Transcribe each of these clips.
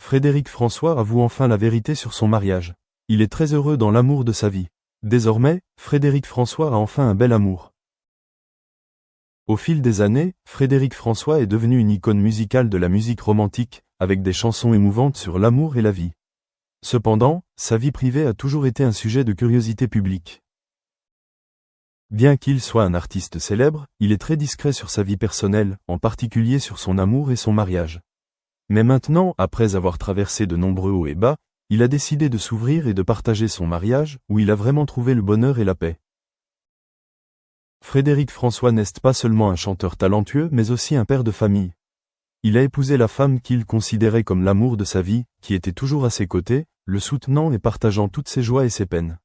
Frédéric François avoue enfin la vérité sur son mariage. Il est très heureux dans l'amour de sa vie. Désormais, Frédéric François a enfin un bel amour. Au fil des années, Frédéric François est devenu une icône musicale de la musique romantique, avec des chansons émouvantes sur l'amour et la vie. Cependant, sa vie privée a toujours été un sujet de curiosité publique. Bien qu'il soit un artiste célèbre, il est très discret sur sa vie personnelle, en particulier sur son amour et son mariage. Mais maintenant, après avoir traversé de nombreux hauts et bas, il a décidé de s'ouvrir et de partager son mariage, où il a vraiment trouvé le bonheur et la paix. Frédéric François n'est pas seulement un chanteur talentueux mais aussi un père de famille. Il a épousé la femme qu'il considérait comme l'amour de sa vie, qui était toujours à ses côtés, le soutenant et partageant toutes ses joies et ses peines.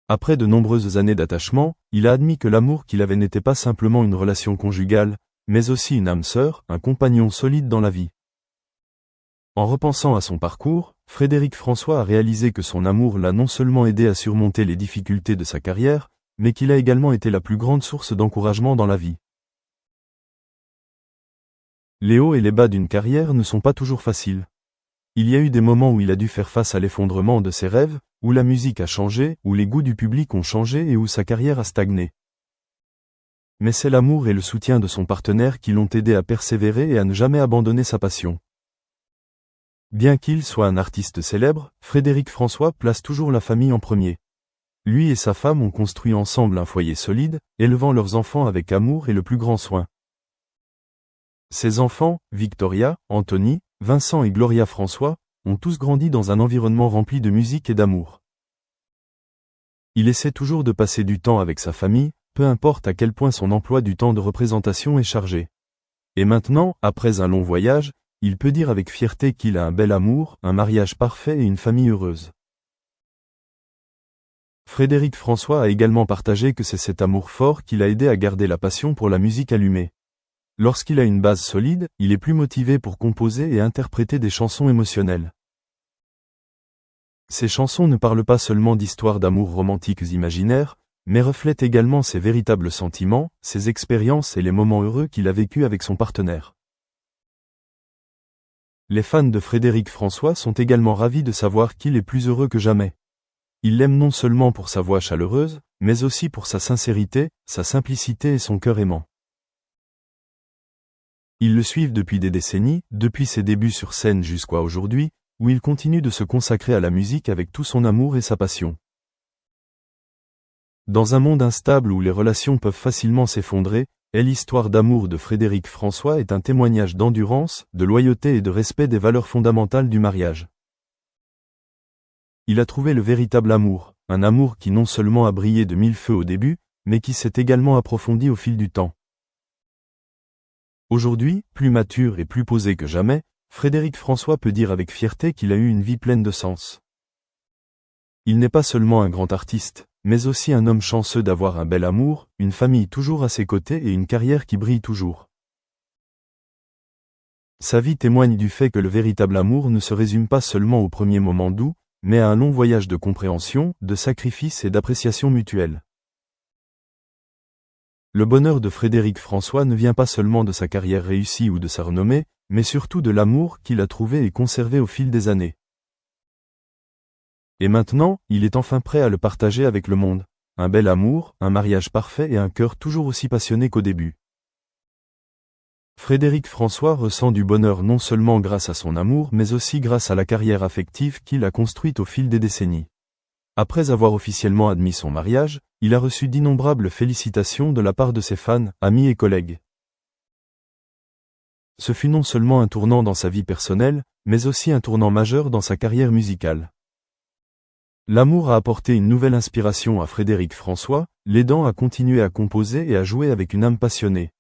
Après de nombreuses années d'attachement, il a admis que l'amour qu'il avait n'était pas simplement une relation conjugale, mais aussi une âme sœur, un compagnon solide dans la vie. En repensant à son parcours, Frédéric François a réalisé que son amour l'a non seulement aidé à surmonter les difficultés de sa carrière, mais qu'il a également été la plus grande source d'encouragement dans la vie. Les hauts et les bas d'une carrière ne sont pas toujours faciles. Il y a eu des moments où il a dû faire face à l'effondrement de ses rêves, où la musique a changé, où les goûts du public ont changé et où sa carrière a stagné. Mais c'est l'amour et le soutien de son partenaire qui l'ont aidé à persévérer et à ne jamais abandonner sa passion. Bien qu'il soit un artiste célèbre, Frédéric François place toujours la famille en premier. Lui et sa femme ont construit ensemble un foyer solide, élevant leurs enfants avec amour et le plus grand soin. Ses enfants, Victoria, Anthony, Vincent et Gloria François, ont tous grandi dans un environnement rempli de musique et d'amour. Il essaie toujours de passer du temps avec sa famille, peu importe à quel point son emploi du temps de représentation est chargé. Et maintenant, après un long voyage, il peut dire avec fierté qu'il a un bel amour, un mariage parfait et une famille heureuse. Frédéric François a également partagé que c'est cet amour fort qui l'a aidé à garder la passion pour la musique allumée. Lorsqu'il a une base solide, il est plus motivé pour composer et interpréter des chansons émotionnelles. Ces chansons ne parlent pas seulement d'histoires d'amour romantiques imaginaires, mais reflètent également ses véritables sentiments, ses expériences et les moments heureux qu'il a vécus avec son partenaire. Les fans de Frédéric François sont également ravis de savoir qu'il est plus heureux que jamais. Ils l'aiment non seulement pour sa voix chaleureuse, mais aussi pour sa sincérité, sa simplicité et son cœur aimant. Ils le suivent depuis des décennies, depuis ses débuts sur scène jusqu'à aujourd'hui, où il continue de se consacrer à la musique avec tout son amour et sa passion. Dans un monde instable où les relations peuvent facilement s'effondrer, l'histoire d'amour de Frédéric François est un témoignage d'endurance, de loyauté et de respect des valeurs fondamentales du mariage. Il a trouvé le véritable amour, un amour qui non seulement a brillé de mille feux au début, mais qui s'est également approfondi au fil du temps. Aujourd'hui, plus mature et plus posé que jamais, Frédéric François peut dire avec fierté qu'il a eu une vie pleine de sens. Il n'est pas seulement un grand artiste, mais aussi un homme chanceux d'avoir un bel amour, une famille toujours à ses côtés et une carrière qui brille toujours. Sa vie témoigne du fait que le véritable amour ne se résume pas seulement aux premiers moments doux, mais à un long voyage de compréhension, de sacrifice et d'appréciation mutuelle. Le bonheur de Frédéric François ne vient pas seulement de sa carrière réussie ou de sa renommée, mais surtout de l'amour qu'il a trouvé et conservé au fil des années. Et maintenant, il est enfin prêt à le partager avec le monde. Un bel amour, un mariage parfait et un cœur toujours aussi passionné qu'au début. Frédéric François ressent du bonheur non seulement grâce à son amour mais aussi grâce à la carrière affective qu'il a construite au fil des décennies. Après avoir officiellement admis son mariage, il a reçu d'innombrables félicitations de la part de ses fans, amis et collègues. Ce fut non seulement un tournant dans sa vie personnelle, mais aussi un tournant majeur dans sa carrière musicale. L'amour a apporté une nouvelle inspiration à Frédéric François, l'aidant à continuer à composer et à jouer avec une âme passionnée.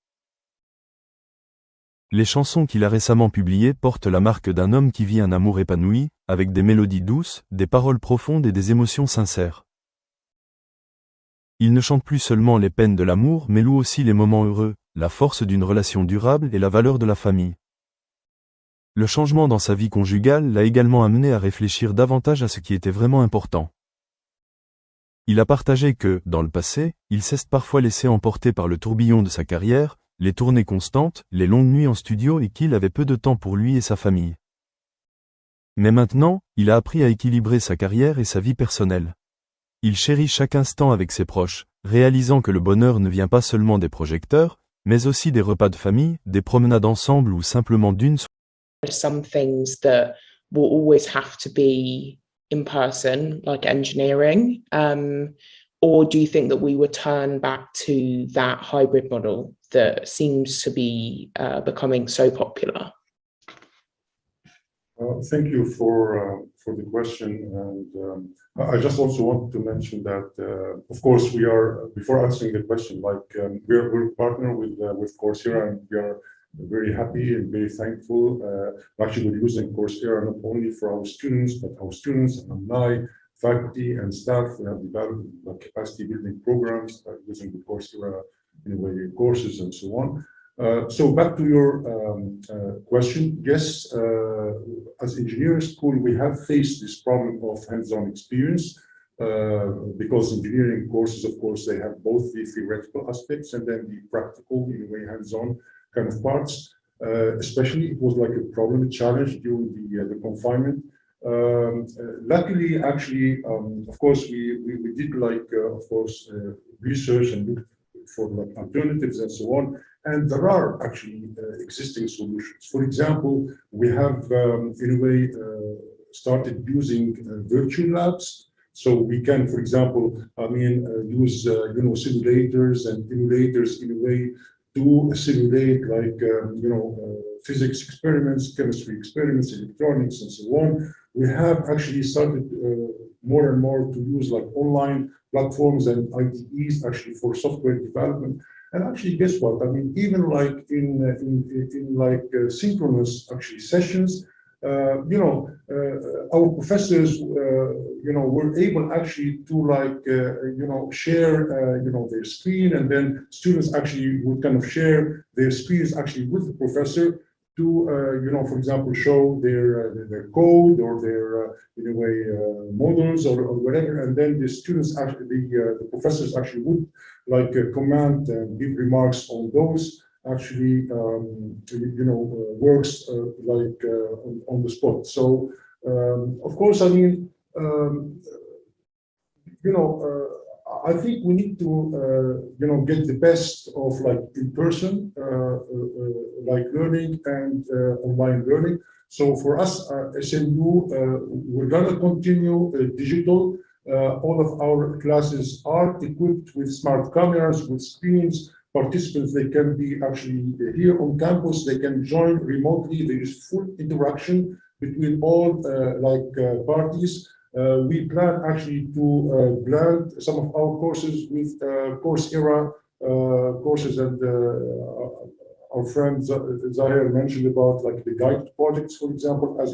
Les chansons qu'il a récemment publiées portent la marque d'un homme qui vit un amour épanoui, avec des mélodies douces, des paroles profondes et des émotions sincères. Il ne chante plus seulement les peines de l'amour mais loue aussi les moments heureux, la force d'une relation durable et la valeur de la famille. Le changement dans sa vie conjugale l'a également amené à réfléchir davantage à ce qui était vraiment important. Il a partagé que, dans le passé, il s'est parfois laissé emporter par le tourbillon de sa carrière, les tournées constantes, les longues nuits en studio et qu'il avait peu de temps pour lui et sa famille. Mais maintenant, il a appris à équilibrer sa carrière et sa vie personnelle. Il chérit chaque instant avec ses proches, réalisant que le bonheur ne vient pas seulement des projecteurs, mais aussi des repas de famille, des promenades ensemble ou simplement d'une soirée. Some things that will always have to be in person, like engineering, or do you think that we would turn back to that hybrid model that seems to be becoming so popular? Thank you for the question, and I just also want to mention that, of course, we are, before answering the question, like we're partner with Coursera, and we are very happy and very thankful. Actually, we're using Coursera not only for our students, but our students, alumni, faculty, and staff. We have developed capacity building programs using the Coursera in a way courses and so on. So back to your question, yes, as engineering school, we have faced this problem of hands-on experience because engineering courses, of course, they have both the theoretical aspects and then the practical, in a way, hands-on kind of parts. Especially, it was like a problem, a challenge during the confinement. Luckily, actually, of course, we did research and looked for like alternatives and so on. And there are actually existing solutions. For example, we have, in a way, started using virtual labs. So we can, for example, use simulators and emulators in a way to simulate like physics experiments, chemistry experiments, electronics, and so on. We have actually started more and more to use like online platforms and IDEs actually for software development. And actually, guess what? I mean, even like in synchronous actually sessions, our professors, were able actually to share, their screen, and then students actually would kind of share their screens actually with the professor to, for example, show their code or their, in a way, models or whatever, and then the students actually, the professors actually would comment and give remarks on those actually, works on the spot. So, of course, I mean, I think we need to, get the best of like in-person, learning and online learning. So for us, SMU, we're gonna continue digital. All of our classes are equipped with smart cameras, with screens. Participants, they can be actually here on campus. They can join remotely. There is full interaction between all parties. We plan actually to blend some of our courses with Coursera courses, and our friend Zahir mentioned about like the guided projects, for example, as